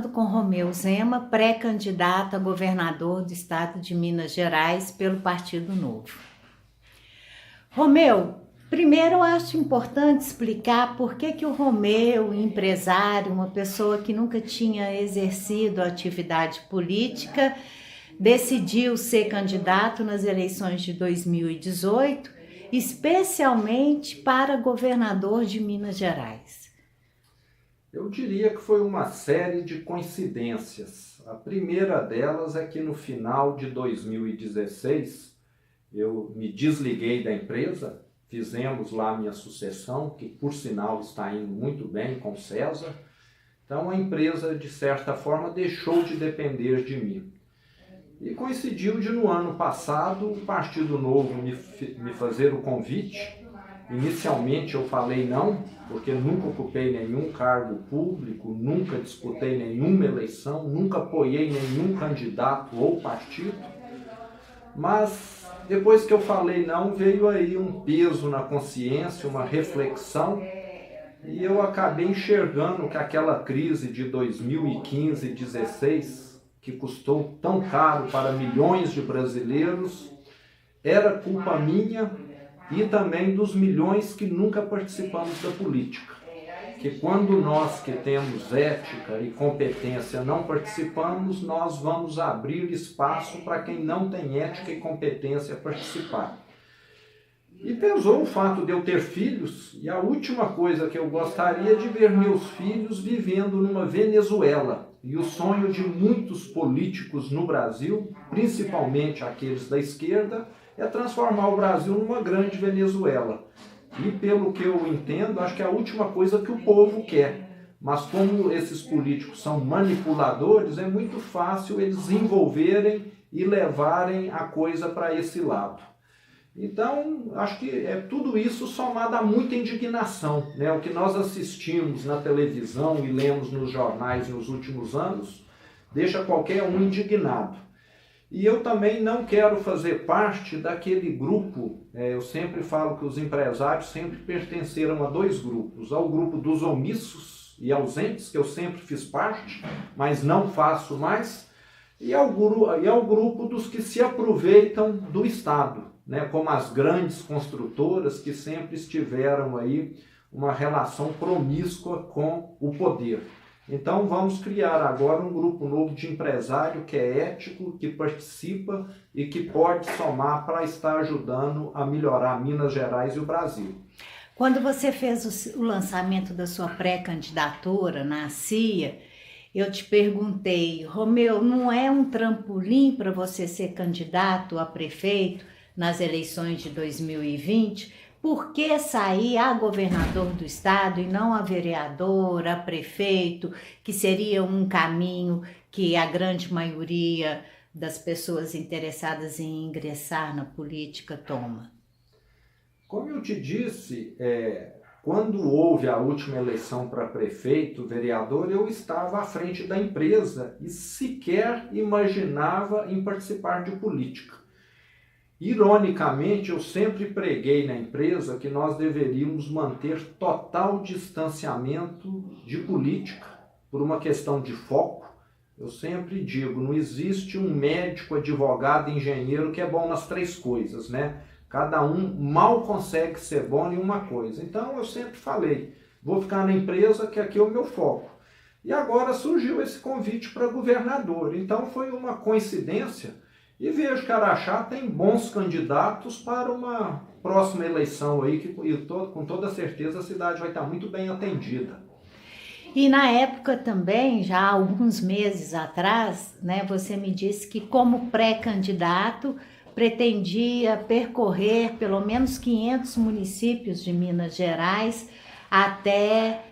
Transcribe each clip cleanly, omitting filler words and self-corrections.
Com Romeu Zema, pré-candidato a governador do estado de Minas Gerais pelo Partido Novo. Romeu, primeiro eu acho importante explicar por que o Romeu, empresário, uma pessoa que nunca tinha exercido atividade política, decidiu ser candidato nas eleições de 2018, especialmente para governador de Minas Gerais. Eu diria que foi uma série de coincidências. A primeira delas é que no final de 2016 eu me desliguei da empresa, fizemos lá a minha sucessão, que por sinal está indo muito bem com o César. Então a empresa, de certa forma, deixou de depender de mim. E coincidiu de no ano passado o Partido Novo me fazer o convite. Inicialmente eu falei não, porque nunca ocupei nenhum cargo público, nunca disputei nenhuma eleição, nunca apoiei nenhum candidato ou partido. Mas depois que eu falei não, veio aí um peso na consciência, uma reflexão, e eu acabei enxergando que aquela crise de 2015 e 2016, que custou tão caro para milhões de brasileiros, era culpa minha e também dos milhões que nunca participamos da política. Que quando nós que temos ética e competência não participamos, nós vamos abrir espaço para quem não tem ética e competência participar. E pesou o fato de eu ter filhos, e a última coisa que eu gostaria é de ver meus filhos vivendo numa Venezuela. E o sonho de muitos políticos no Brasil, principalmente aqueles da esquerda, é transformar o Brasil numa grande Venezuela. E pelo que eu entendo, acho que é a última coisa que o povo quer. Mas como esses políticos são manipuladores, é muito fácil eles envolverem e levarem a coisa para esse lado. Então, acho que é tudo isso somado a muita indignação, né? O que nós assistimos na televisão e lemos nos jornais nos últimos anos, deixa qualquer um indignado. E eu também não quero fazer parte daquele grupo, eu sempre falo que os empresários sempre pertenceram a dois grupos, ao grupo dos omissos e ausentes, que eu sempre fiz parte, mas não faço mais, e ao grupo dos que se aproveitam do Estado, né, como as grandes construtoras que sempre estiveram aí uma relação promíscua com o poder. Então vamos criar agora um grupo novo de empresário que é ético, que participa e que pode somar para estar ajudando a melhorar Minas Gerais e o Brasil. Quando você fez o lançamento da sua pré-candidatura na CIA, eu te perguntei, Romeu, não é um trampolim para você ser candidato a prefeito nas eleições de 2020? Por que sair a governador do estado e não a vereador, a prefeito, que seria um caminho que a grande maioria das pessoas interessadas em ingressar na política toma? Como eu te disse, quando houve a última eleição para prefeito, vereador, eu estava à frente da empresa e sequer imaginava em participar de política. Ironicamente, eu sempre preguei na empresa que nós deveríamos manter total distanciamento de política por uma questão de foco. Eu sempre digo, não existe um médico, advogado, engenheiro que é bom nas três coisas, né? Cada um mal consegue ser bom em uma coisa. Então eu sempre falei, vou ficar na empresa que aqui é o meu foco. E agora surgiu esse convite para governador. Então foi uma coincidência. E vejo que Araxá tem bons candidatos para uma próxima eleição aí, que com toda certeza a cidade vai estar muito bem atendida. E na época também, já há alguns meses atrás, né, você me disse que como pré-candidato pretendia percorrer pelo menos 500 municípios de Minas Gerais até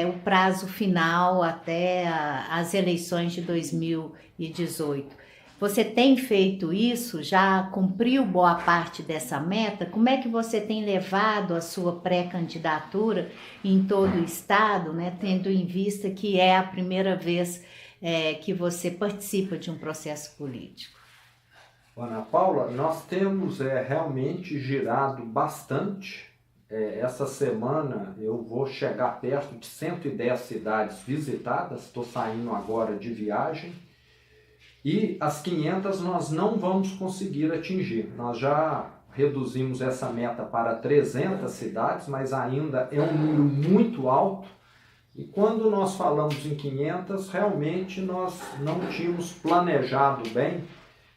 o prazo final, até as eleições de 2018. Você tem feito isso? Já cumpriu boa parte dessa meta? Como é que você tem levado a sua pré-candidatura em todo o estado, né? Tendo em vista que é a primeira vez que você participa de um processo político? Ana Paula, nós temos realmente girado bastante essa semana eu vou chegar perto de 110 cidades visitadas, estou saindo agora de viagem, e as 500 nós não vamos conseguir atingir. Nós já reduzimos essa meta para 300 cidades, mas ainda é um número muito alto. E quando nós falamos em 500, realmente nós não tínhamos planejado bem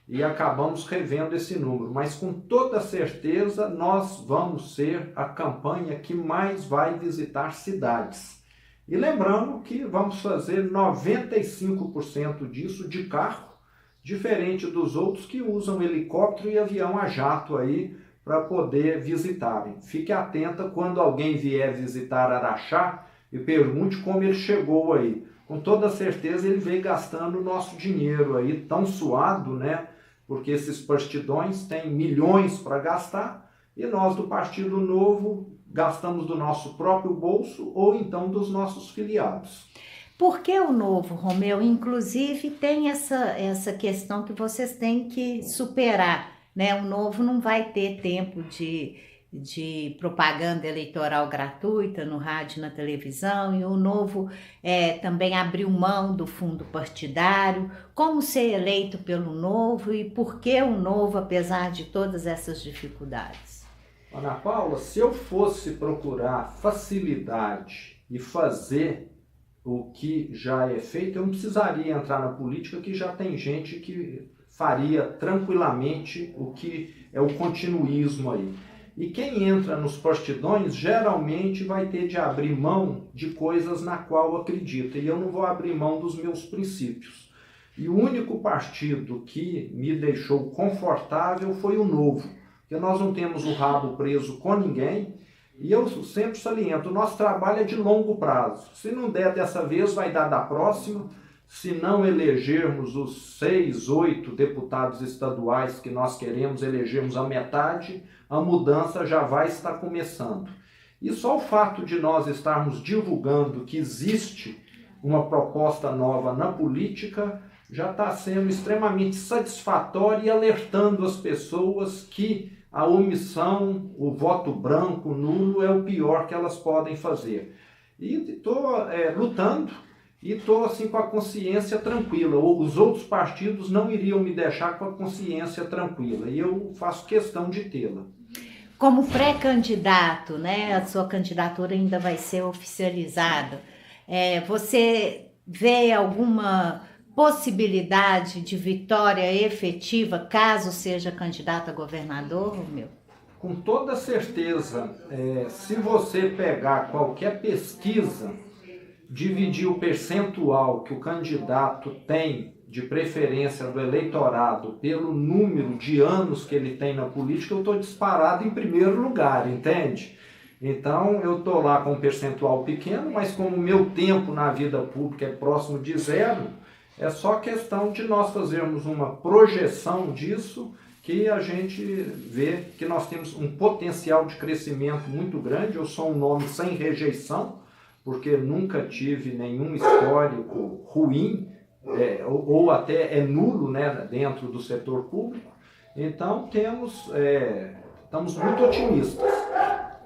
e acabamos revendo esse número. Mas com toda certeza nós vamos ser a campanha que mais vai visitar cidades. E lembrando que vamos fazer 95% disso de carro, diferente dos outros que usam helicóptero e avião a jato aí para poder visitarem. Fique atenta quando alguém vier visitar Araxá e pergunte como ele chegou aí. Com toda certeza ele veio gastando o nosso dinheiro aí, tão suado, né? Porque esses partidões têm milhões para gastar e nós do Partido Novo gastamos do nosso próprio bolso ou então dos nossos filiados. Por que o Novo, Romeu? Inclusive tem essa questão que vocês têm que superar, né? O Novo não vai ter tempo de propaganda eleitoral gratuita no rádio e na televisão, e o Novo também abriu mão do fundo partidário. Como ser eleito pelo Novo e por que o Novo, apesar de todas essas dificuldades? Ana Paula, se eu fosse procurar facilidade e fazer o que já é feito, eu não precisaria entrar na política, que já tem gente que faria tranquilamente o que é o continuismo aí. E quem entra nos partidões geralmente vai ter de abrir mão de coisas na qual acredita. E eu não vou abrir mão dos meus princípios. E o único partido que me deixou confortável foi o Novo. Porque nós não temos o rabo preso com ninguém. E eu sempre saliento, o nosso trabalho é de longo prazo. Se não der dessa vez, vai dar da próxima. Se não elegermos os 6, 8 deputados estaduais que nós queremos, elegermos a metade, a mudança já vai estar começando. E só o fato de nós estarmos divulgando que existe uma proposta nova na política já está sendo extremamente satisfatório e alertando as pessoas que a omissão, o voto branco, nulo, é o pior que elas podem fazer. E estou lutando e estou assim, com a consciência tranquila. Os outros partidos não iriam me deixar com a consciência tranquila. E eu faço questão de tê-la. Como pré-candidato, né, a sua candidatura ainda vai ser oficializada. Você vê alguma possibilidade de vitória efetiva caso seja candidato a governador, Romeu? Com toda certeza, se você pegar qualquer pesquisa, dividir o percentual que o candidato tem de preferência do eleitorado pelo número de anos que ele tem na política, eu estou disparado em primeiro lugar, entende? Então eu estou lá com um percentual pequeno, mas como o meu tempo na vida pública é próximo de zero, é só questão de nós fazermos uma projeção disso, que a gente vê que nós temos um potencial de crescimento muito grande. Eu sou um nome sem rejeição, porque nunca tive nenhum histórico ruim, ou até nulo, né, dentro do setor público. Então estamos muito otimistas.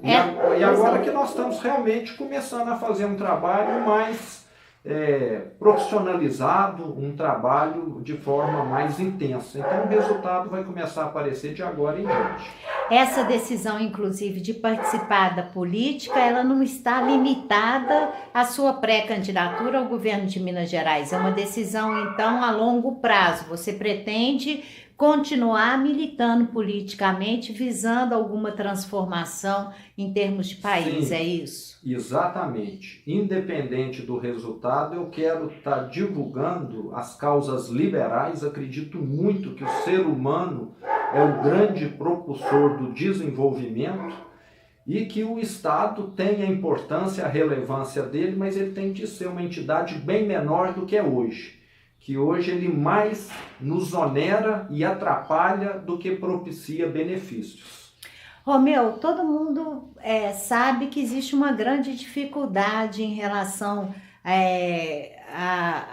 E agora que nós estamos realmente começando a fazer um trabalho mais profissionalizado, um trabalho de forma mais intensa. Então o resultado vai começar a aparecer de agora em diante. Essa decisão, inclusive, de participar da política, ela não está limitada à sua pré-candidatura ao governo de Minas Gerais. É uma decisão, então, a longo prazo. Você pretende continuar militando politicamente, visando alguma transformação em termos de país, Sim, é isso? Exatamente. Independente do resultado, eu quero estar divulgando as causas liberais. Acredito muito que o ser humano é o grande propulsor do desenvolvimento e que o Estado tem a importância, a relevância dele, mas ele tem de ser uma entidade bem menor do que é hoje. Que hoje ele mais nos onera e atrapalha do que propicia benefícios. Romeu, todo mundo sabe que existe uma grande dificuldade em relação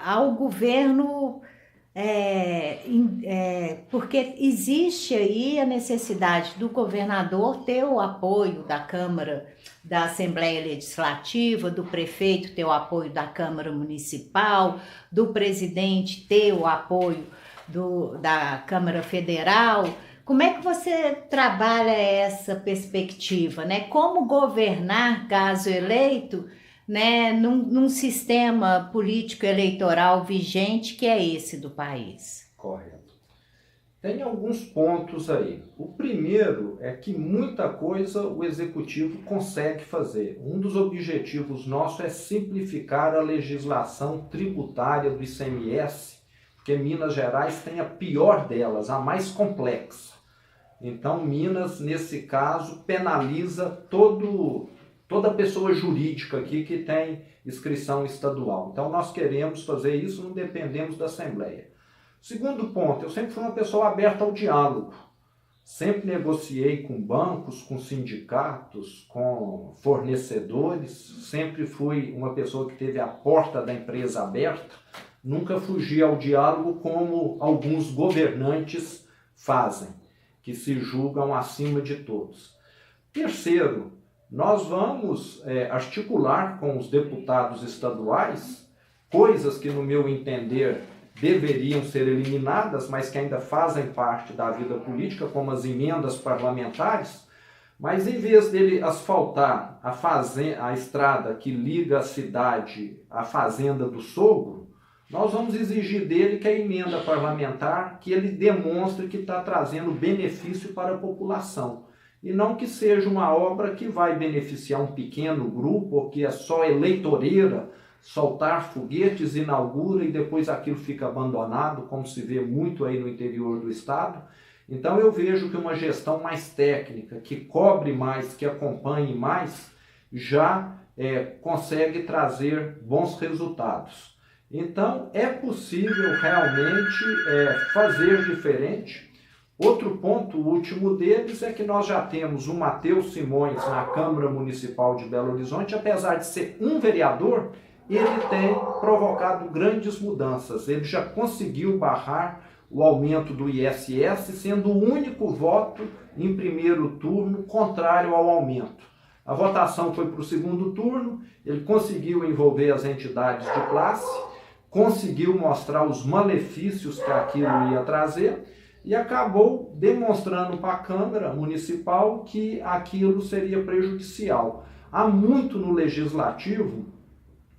ao governo porque existe aí a necessidade do governador ter o apoio da Câmara, da Assembleia Legislativa, do prefeito ter o apoio da Câmara Municipal, do presidente ter o apoio da Câmara Federal. Como é que você trabalha essa perspectiva, né? Como governar, caso eleito, né, num sistema político eleitoral vigente que é esse do país? Correto. Tem alguns pontos aí. O primeiro é que muita coisa o executivo consegue fazer. Um dos objetivos nossos é simplificar a legislação tributária do ICMS, porque Minas Gerais tem a pior delas, a mais complexa. Então, Minas, nesse caso, penaliza toda pessoa jurídica aqui que tem inscrição estadual. Então, nós queremos fazer isso, não dependemos da Assembleia. Segundo ponto, eu sempre fui uma pessoa aberta ao diálogo. Sempre negociei com bancos, com sindicatos, com fornecedores. Sempre fui uma pessoa que teve a porta da empresa aberta. Nunca fugi ao diálogo como alguns governantes fazem, que se julgam acima de todos. Terceiro, nós vamos articular com os deputados estaduais coisas que, no meu entender, deveriam ser eliminadas, mas que ainda fazem parte da vida política, como as emendas parlamentares, mas em vez dele asfaltar a estrada que liga a cidade à fazenda do sogro, nós vamos exigir dele que a emenda parlamentar, que ele demonstre que está trazendo benefício para a população. E não que seja uma obra que vai beneficiar um pequeno grupo, ou que é só eleitoreira, soltar foguetes, inaugura e depois aquilo fica abandonado, como se vê muito aí no interior do estado. Então eu vejo que uma gestão mais técnica, que cobre mais, que acompanhe mais, já consegue trazer bons resultados. Então é possível realmente fazer diferente. Outro ponto, o último deles, é que nós já temos o Matheus Simões na Câmara Municipal de Belo Horizonte. Apesar de ser um vereador, ele tem provocado grandes mudanças. Ele já conseguiu barrar o aumento do ISS, sendo o único voto em primeiro turno contrário ao aumento. A votação foi para o segundo turno, ele conseguiu envolver as entidades de classe, conseguiu mostrar os malefícios que aquilo ia trazer, e acabou demonstrando para a Câmara Municipal que aquilo seria prejudicial. Há muito no Legislativo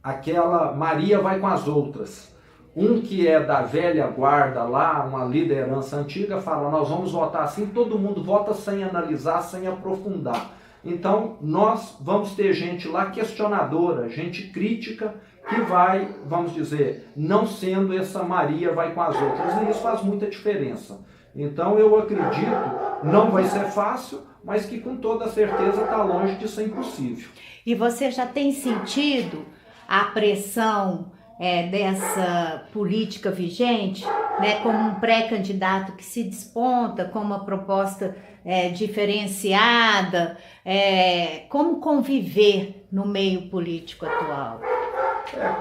aquela Maria vai com as outras. Um que é da velha guarda lá, uma liderança antiga, fala, nós vamos votar assim, todo mundo vota sem analisar, sem aprofundar. Então, nós vamos ter gente lá questionadora, gente crítica, que vai, vamos dizer, não sendo essa Maria vai com as outras. E isso faz muita diferença. Então eu acredito, não vai ser fácil, mas que com toda certeza está longe de ser impossível. E você já tem sentido a pressão dessa política vigente, né, como um pré-candidato que se desponta com uma proposta diferenciada, como conviver no meio político atual?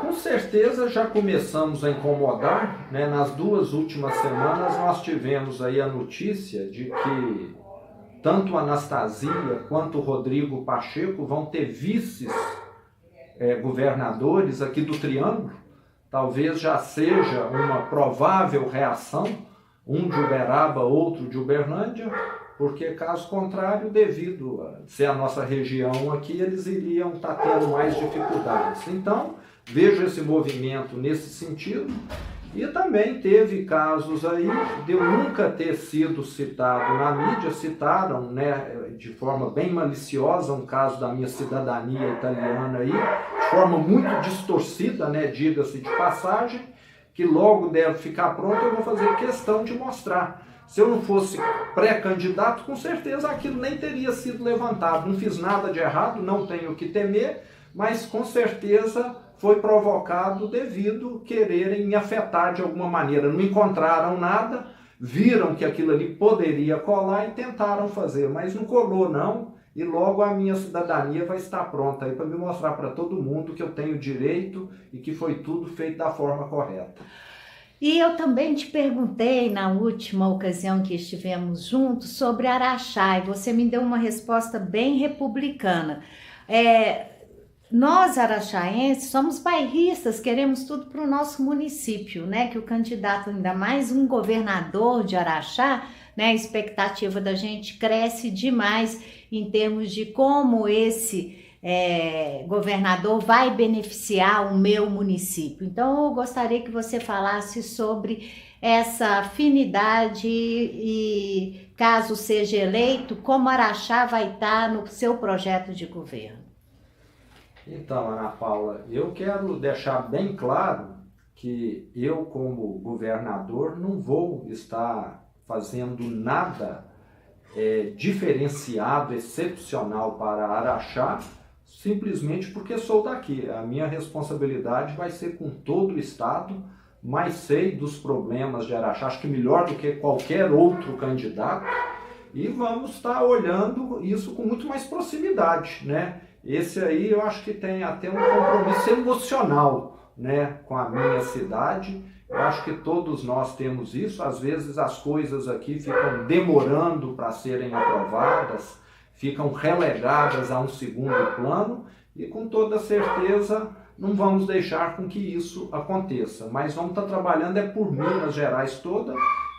Com certeza já começamos a incomodar, né? Nas 2 últimas semanas nós tivemos aí a notícia de que tanto a Anastasia quanto o Rodrigo Pacheco vão ter vices governadores aqui do Triângulo. Talvez já seja uma provável reação, um de Uberaba, outro de Uberlândia, porque caso contrário, devido a ser a nossa região aqui, eles iriam estar tendo mais dificuldades. Então, vejo esse movimento nesse sentido. E também teve casos aí de eu nunca ter sido citado na mídia, citaram, né, de forma bem maliciosa um caso da minha cidadania italiana aí, de forma muito distorcida, né, diga-se de passagem, que logo deve ficar pronto, eu vou fazer questão de mostrar. Se eu não fosse pré-candidato, com certeza aquilo nem teria sido levantado. Não fiz nada de errado, não tenho o que temer, mas com certeza foi provocado devido quererem me afetar de alguma maneira. Não encontraram nada, viram que aquilo ali poderia colar e tentaram fazer, mas não colou não, e logo a minha cidadania vai estar pronta aí para me mostrar para todo mundo que eu tenho direito e que foi tudo feito da forma correta. E eu também te perguntei na última ocasião que estivemos juntos sobre Araxá, e você me deu uma resposta bem republicana. É, nós, araxaenses, somos bairristas, queremos tudo para o nosso município, né? Que o candidato, ainda mais um governador de Araxá, né? A expectativa da gente cresce demais em termos de como esse governador vai beneficiar o meu município. Então, eu gostaria que você falasse sobre essa afinidade e, caso seja eleito, como Araxá vai estar no seu projeto de governo. Então, Ana Paula, eu quero deixar bem claro que eu, como governador, não vou estar fazendo nada diferenciado, excepcional para Araxá, simplesmente porque sou daqui. A minha responsabilidade vai ser com todo o Estado, mas sei dos problemas de Araxá, acho que melhor do que qualquer outro candidato, e vamos estar olhando isso com muito mais proximidade, né? Esse aí eu acho que tem até um compromisso emocional, né, com a minha cidade. Eu acho que todos nós temos isso. Às vezes as coisas aqui ficam demorando para serem aprovadas, ficam relegadas a um segundo plano, e com toda certeza não vamos deixar com que isso aconteça. Mas vamos estar trabalhando por Minas Gerais toda,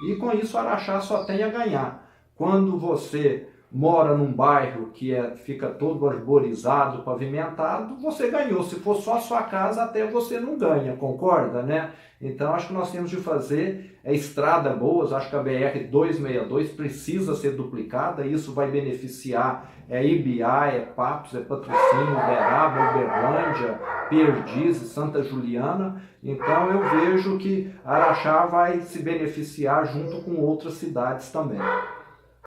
e com isso Araxá só tem a ganhar. Quando você mora num bairro que fica todo arborizado, pavimentado, você ganhou. Se for só a sua casa, até você não ganha, concorda, né? Então, acho que nós temos de fazer estrada boas. Acho que a BR-262 precisa ser duplicada. Isso vai beneficiar Ibiá, Papos, Patrocínio, Uberaba, Uberlândia, Perdizes, Santa Juliana. Então, eu vejo que Araxá vai se beneficiar junto com outras cidades também.